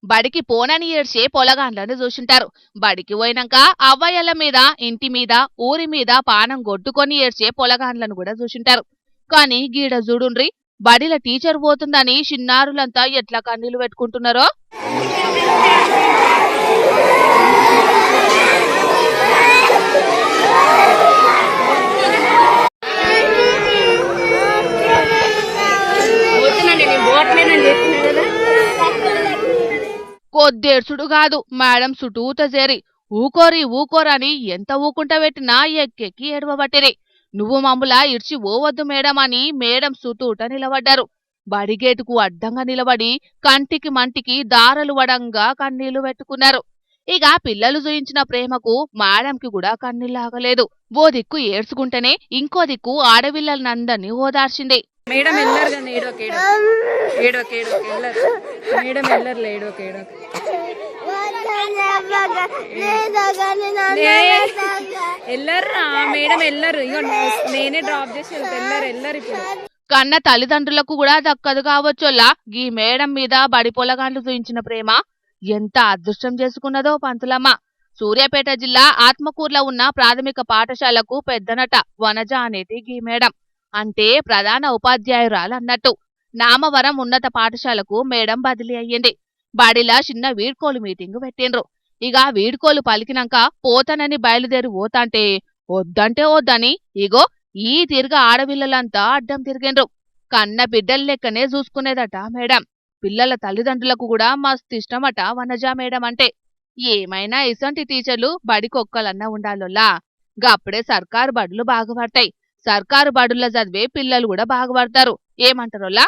బడికి పోనని ఏడ్చే పొలగాండ్లను చూసింటారు. బడికి పోయినాక అవ్వయ్యల మీద, ఇంటి మీద, ఊరి మీద పానం కొట్టుకొని ఏడ్చే పొలగాండ్లను కూడా చూసింటారు. కానీ గీడ చూడుండ్రి, బడిల టీచర్ పోతుందని చిన్నారులంతా ఎట్లా కన్నీళ్లు పెట్టుకుంటున్నారో. కొద్దేడ్చుడు కాదు, మేడం చుట్టూత చేరి ఊకోరి ఊకోరని ఎంత ఊకుంట పెట్టినా ఎక్కెక్కి ఏడవబట్టిరి. నువ్వు మమ్ముల ఇడ్చి ఓవద్దు మేడం అని మేడం చుట్టూట నిలబడ్డారు. బడిగేటుకు అడ్డంగా నిలబడి కంటికి మంటికి దారలు వడంగా కన్నీళ్లు పెట్టుకున్నారు. ఇక పిల్లలు చూయించిన ప్రేమకు మేడంకి కూడా కన్నీళ్ళాగలేదు. ఓ దిక్కు ఏడ్చుకుంటేనే ఇంకో దిక్కు ఆడవిల్లలందరినీ ఓదార్చింది. మేడం ఎల్లరు కానీ మేడం ఎల్లర్రా మేడం ఎల్లరు. ఇగో నేనే డ్రాప్ చేసి ఎల్లరు ఇప్పుడు. కన్న తల్లిదండ్రులకు కూడా దక్కదు కావచ్చోల్లా గీ మేడం మీద బడి పొలగాండ్లు చూయించిన ప్రేమ ఎంత అదృష్టం చేసుకున్నదో పంతులమ్మ. సూర్యాపేట జిల్లా ఆత్మకూర్లో ఉన్న ప్రాథమిక పాఠశాలకు పెద్దనట వనజ అనేటి గీ మేడం. అంటే ప్రధాన ఉపాధ్యాయురాలు అన్నట్టు. నామవరం ఉన్నత పాఠశాలకు మేడం బదిలీ అయ్యింది. బడిలా చిన్న వీడ్కోలు మీటింగు పెట్టిండ్రు. ఇక వీడ్కోలు పలికినాక పోతానని బయలుదేరి పోతాంటే వద్దంటే వద్దని ఇగో ఈ తిరగ ఆడపిల్లలంతా అడ్డం తిరిగిండ్రు. కన్న బిడ్డల లెక్కనే చూసుకునేదట మేడం. పిల్లల తల్లిదండ్రులకు కూడా మస్తు ఇష్టమట వనజ మేడం అంటే. ఏమైనా ఇసంటి టీచర్లు బడికొక్కలన్నా ఉండాలోలా. గప్పుడే సర్కారు బడులు బాగుపడతాయి. సర్కారు బడుల్లో చదివే పిల్లలు కూడా బాగుపడతారు. ఏమంటారోలా?